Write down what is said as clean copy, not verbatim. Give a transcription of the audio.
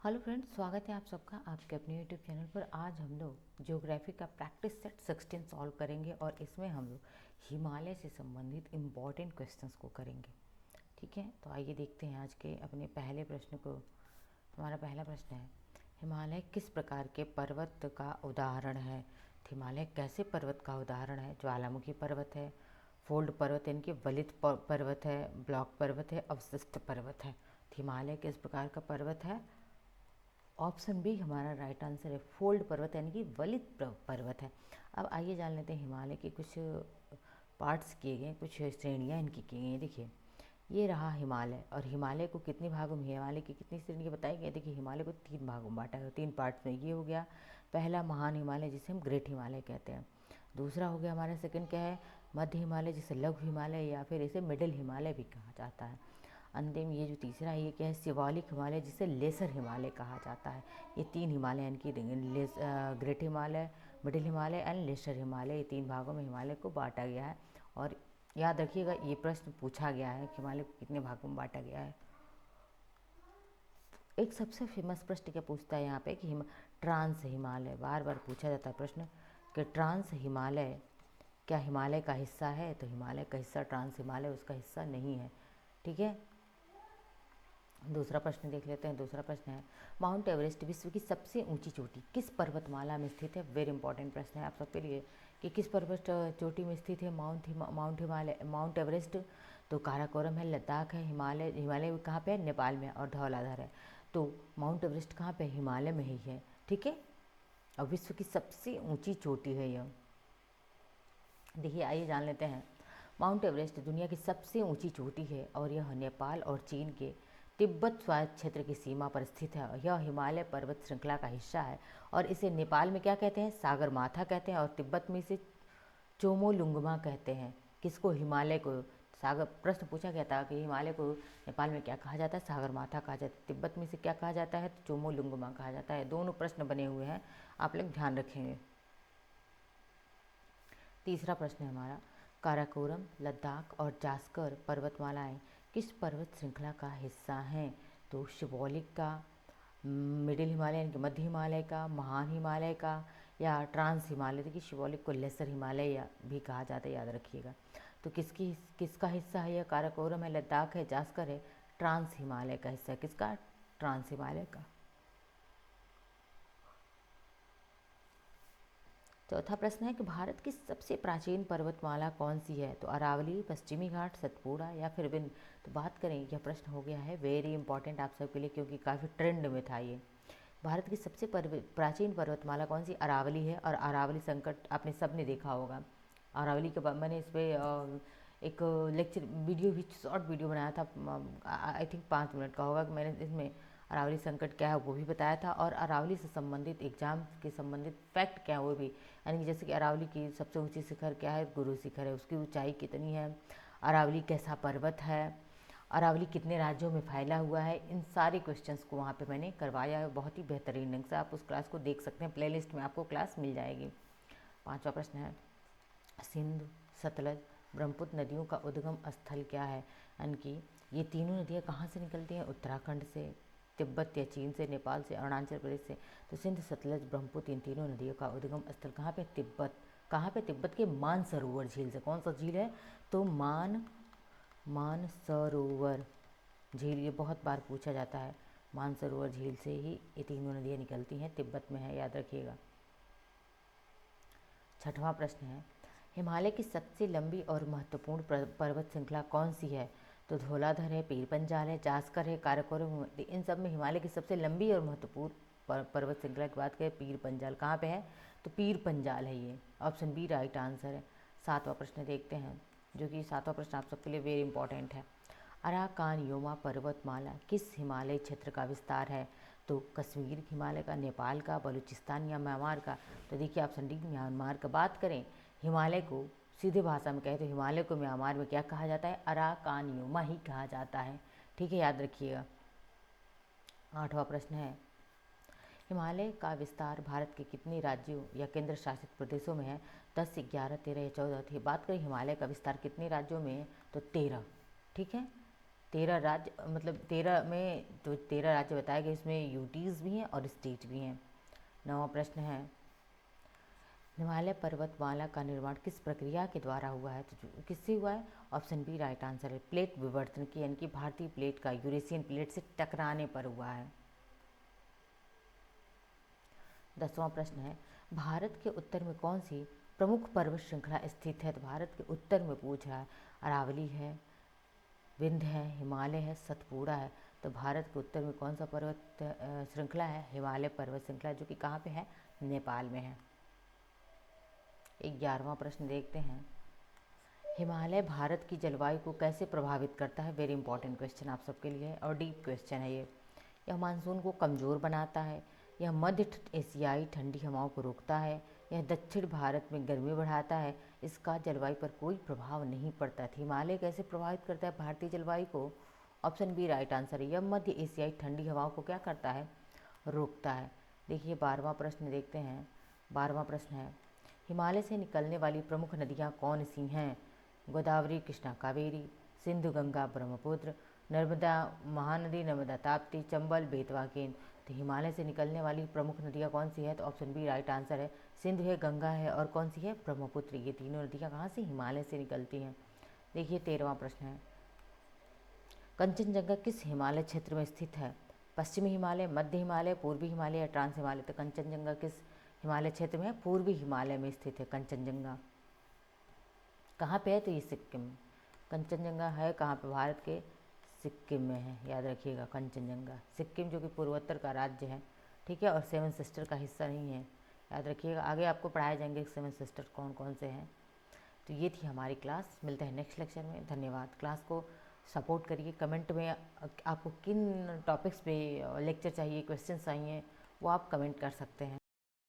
Hello friends, स्वागत है आप सबका आपके अपने यूट्यूब चैनल पर। आज हम लोग ज्योग्राफी का प्रैक्टिस सेट 16 सॉल्व करेंगे और इसमें हम लोग हिमालय से संबंधित इम्पॉर्टेंट क्वेश्चंस को करेंगे। ठीक है, तो आइए देखते हैं आज के अपने पहले प्रश्न को। हमारा पहला प्रश्न है, हिमालय किस प्रकार के पर्वत का उदाहरण है? तो हिमालय कैसे पर्वत का उदाहरण है? ज्वालामुखी पर्वत है, फोल्ड पर्वत यानी कि वलित पर्वत है, ब्लॉक पर्वत है, अवशिष्ट पर्वत है। तो हिमालय किस प्रकार का पर्वत है? ऑप्शन बी हमारा राइट आंसर है, फोल्ड पर्वत यानी कि वलित पर्वत है। अब आइए जान लेते हैं हिमालय के कुछ पार्ट्स किए गए, कुछ श्रेणियाँ इनकी की गई हैं। देखिए, ये रहा हिमालय, और हिमालय को कितने भागों में, हिमालय की कितनी श्रेणियाँ बताई गई? देखिए, हिमालय को 3 भागों में बांटा है, 3 पार्ट्स में। ये हो गया पहला महान हिमालय, जिसे हम ग्रेट हिमालय कहते हैं। दूसरा हो गया हमारा सेकंड क्या है, मध्य हिमालय, जिसे लघु हिमालय या फिर इसे मिडिल हिमालय भी कहा जाता है। अंतिम ये जो तीसरा है, ये क्या है, शिवालिक हिमालय, जिसे लेसर हिमालय कहा जाता है। ये 3 हिमालय यानी कि great Himalaya, middle Himalaya and lesser Himalaya, ये 3 भागों में हिमालय को बांटा गया है। और याद रखिएगा, ये प्रश्न पूछा गया है कि हिमालय को कितने भागों में बांटा गया है। एक सबसे फेमस प्रश्न क्या पूछता है यहाँ पे कि ट्रांस हिमालय, बार बार पूछा जाता है प्रश्न कि ट्रांस हिमालय क्या हिमालय का हिस्सा है? तो हिमालय का हिस्सा, ट्रांस हिमालय उसका हिस्सा नहीं है। ठीक है, दूसरा प्रश्न देख लेते हैं। दूसरा प्रश्न है, माउंट एवरेस्ट विश्व की सबसे ऊंची चोटी किस पर्वतमाला में स्थित है? वेरी इंपॉर्टेंट प्रश्न है आप सबके लिए कि किस पर्वत चोटी में स्थित है माउंट एवरेस्ट? तो काराकोरम है, लद्दाख है, हिमालय कहाँ पे है? नेपाल में, और धौलाधार है। तो माउंट एवरेस्ट कहाँ पे? हिमालय में ही है। ठीक है, और विश्व की सबसे ऊँची चोटी है यह। देखिए, आइए जान लेते हैं। माउंट एवरेस्ट दुनिया की सबसे ऊंची चोटी है और यह नेपाल और चीन के तिब्बत स्वायत्त क्षेत्र की सीमा पर स्थित है। यह हिमालय पर्वत श्रृंखला का हिस्सा है और इसे नेपाल में क्या कहते हैं? सागर माथा कहते हैं, और तिब्बत में इसे चोमोलुंगमा कहते हैं। किसको? हिमालय को। सागर प्रश्न पूछा गया था कि हिमालय को नेपाल में क्या कहा जाता है? सागर माथा कहा जाता है। तिब्बत में इसे क्या कहा जाता है? तो चोमोलुंगमा कहा जाता है। दोनों प्रश्न बने हुए हैं, आप लोग ध्यान रखेंगे। तीसरा प्रश्न है हमारा, काराकोरम, लद्दाख और जास्कर पर्वतमालाएं किस पर्वत श्रृंखला का हिस्सा हैं? तो शिवालिक का, मिडिल हिमालय यानी कि मध्य हिमालय का, महान हिमालय का, या ट्रांस हिमालय? देखिए, शिवालिक को लेसर हिमालय या भी कहा जाता है, याद रखिएगा। तो किसका हिस्सा है यह? काराकोरम है, लद्दाख है, जास्कर है, ट्रांस हिमालय का हिस्सा है। किसका? ट्रांस हिमालय का। चौथा प्रश्न है कि भारत की सबसे प्राचीन पर्वतमाला कौन सी है? तो अरावली, पश्चिमी घाट, सतपुड़ा या फिर विंध्य? तो बात करें, यह प्रश्न हो गया है वेरी इंपॉर्टेंट आप सबके लिए, क्योंकि काफ़ी ट्रेंड में था ये। भारत की सबसे प्राचीन पर्वतमाला कौन सी? अरावली है, और अरावली संकट आपने सब ने देखा होगा। अरावली के बाद मैंने इस पर एक लेक्चर वीडियो भी, शॉर्ट वीडियो बनाया था, आई थिंक 5 मिनट का होगा, कि मैंने इसमें अरावली संकट क्या है वो भी बताया था, और अरावली से संबंधित एग्जाम के संबंधित फैक्ट क्या है वो भी, यानी कि जैसे कि अरावली की सबसे ऊंची शिखर क्या है? गुरु शिखर है। उसकी ऊंचाई कितनी है? अरावली कैसा पर्वत है? अरावली कितने राज्यों में फैला हुआ है? इन सारे क्वेश्चंस को वहाँ पे मैंने करवाया है बहुत ही बेहतरीन ढंग से। आप उस क्लास को देख सकते हैं, प्लेलिस्ट में आपको क्लास मिल जाएगी। पांचवा प्रश्न है, सिंधु, सतलज, ब्रह्मपुत्र नदियों का उद्गम स्थल क्या है? यानी कि ये तीनों नदियाँ कहाँ से निकलती हैं? उत्तराखंड से, तिब्बत या चीन से, नेपाल से, अरुणाचल प्रदेश से। तो सिंध, सतलज, ब्रह्मपुत्र, इन तीनों नदियों का उद्गम स्थल कहाँ पे? तिब्बत। कहाँ पे? तिब्बत के मानसरोवर झील से। कौन सा झील है? तो मानसरोवर झील, ये बहुत बार पूछा जाता है। मानसरोवर झील से ही ये तीनों नदियाँ निकलती हैं, तिब्बत में है, याद रखिएगा। छठवां प्रश्न है, हिमालय की सबसे लंबी और महत्वपूर्ण पर्वत श्रृंखला कौन सी है? तो धौलाधर है, पीर पंजाल है, जास्कर है, काराकोरम। इन सब में हिमालय की सबसे लंबी और महत्वपूर्ण पर्वत श्रृंखला की बात करें, पीर पंजाल कहाँ पे है? तो पीर पंजाल है ये, ऑप्शन बी राइट आंसर है। सातवां प्रश्न देखते हैं, जो कि सातवां प्रश्न आप सबके लिए वेरी इंपॉर्टेंट है। अराकानयोमा पर्वतमाला किस हिमालय क्षेत्र का विस्तार है? तो कश्मीर हिमालय का, नेपाल का, बलूचिस्तान या म्यांमार का? तो देखिए, ऑप्शन डी म्यांमार का। बात करें हिमालय को सीधे भाषा में कहें तो हिमालय को म्यांमार में क्या कहा जाता है? अराकानयोमा ही कहा जाता है। ठीक है, याद रखिएगा। आठवां प्रश्न है, हिमालय का विस्तार भारत के कितने राज्यों या केंद्र शासित प्रदेशों में है? 10, 11, 13 या 14? थी। बात करें हिमालय का विस्तार कितने राज्यों में है? तो 13। ठीक है, 13 राज्य, मतलब 13 में जो 13 राज्य बताए गए इसमें यूटीज़ भी हैं और स्टेट भी हैं। 9वां प्रश्न है, हिमालय पर्वतमाला का निर्माण किस प्रक्रिया के द्वारा हुआ है? तो किससे हुआ है? ऑप्शन बी राइट आंसर है, प्लेट विवर्तन की, यानी कि भारतीय प्लेट का यूरेशियन प्लेट से टकराने पर हुआ है। 10वां प्रश्न है, भारत के उत्तर में कौन सी प्रमुख पर्वत श्रृंखला स्थित है? तो भारत के उत्तर में पूछ रहा है, अरावली है, विंध्य है, हिमालय है, सतपुड़ा है। तो भारत के उत्तर में कौन सा पर्वत श्रृंखला है? हिमालय पर्वत श्रृंखला, जो कि कहाँ पे है? नेपाल में है। 11वां प्रश्न देखते हैं, हिमालय भारत की जलवायु को कैसे प्रभावित करता है? वेरी इंपॉर्टेंट क्वेश्चन आप सबके लिए है और डीप क्वेश्चन है ये। यह मानसून को कमज़ोर बनाता है, यह मध्य एशियाई ठंडी हवाओं को रोकता है, यह दक्षिण भारत में गर्मी बढ़ाता है, इसका जलवायु पर कोई प्रभाव नहीं पड़ता। हिमालय कैसे प्रभावित करता है भारतीय जलवायु को? ऑप्शन बी राइट आंसर है, यह मध्य एशियाई ठंडी हवाओं को क्या करता है? रोकता है। देखिए 12वां प्रश्न देखते हैं। 12वां प्रश्न है, हिमालय से निकलने वाली प्रमुख नदियाँ कौन सी हैं? गोदावरी, कृष्णा, कावेरी, सिंधु, गंगा, ब्रह्मपुत्र, नर्मदा, महानदी, नर्मदा, ताप्ती, चंबल, बेतवा, केन। तो हिमालय से निकलने वाली प्रमुख नदियाँ कौन सी है? तो ऑप्शन बी राइट आंसर है, सिंधु है, गंगा है और कौन सी है? ब्रह्मपुत्र। ये तीनों नदियाँ कहाँ से? हिमालय से निकलती हैं। देखिए 13वां प्रश्न है, कंचनजंगा किस हिमालय क्षेत्र में स्थित है? पश्चिमी हिमालय, मध्य हिमालय, पूर्वी हिमालय या ट्रांस हिमालय? तो कंचनजंगा किस हिमालय क्षेत्र में है? पूर्वी हिमालय में स्थित है कंचनजंगा। कहाँ पे है? तो ये सिक्किम। कंचनजंगा है कहाँ पे? भारत के सिक्किम में है, याद रखिएगा कंचनजंगा। सिक्किम जो कि पूर्वोत्तर का राज्य है, ठीक है, और सेवन सिस्टर का हिस्सा नहीं है, याद रखिएगा। आगे आपको पढ़ाए जाएंगे सेवन सिस्टर कौन कौन से हैं। तो ये थी हमारी क्लास, मिलते हैं नेक्स्ट लेक्चर में। धन्यवाद। क्लास को सपोर्ट करिए, कमेंट में आपको किन टॉपिक्स पे लेक्चर चाहिए, क्वेश्चन चाहिए, वो आप कमेंट कर सकते हैं।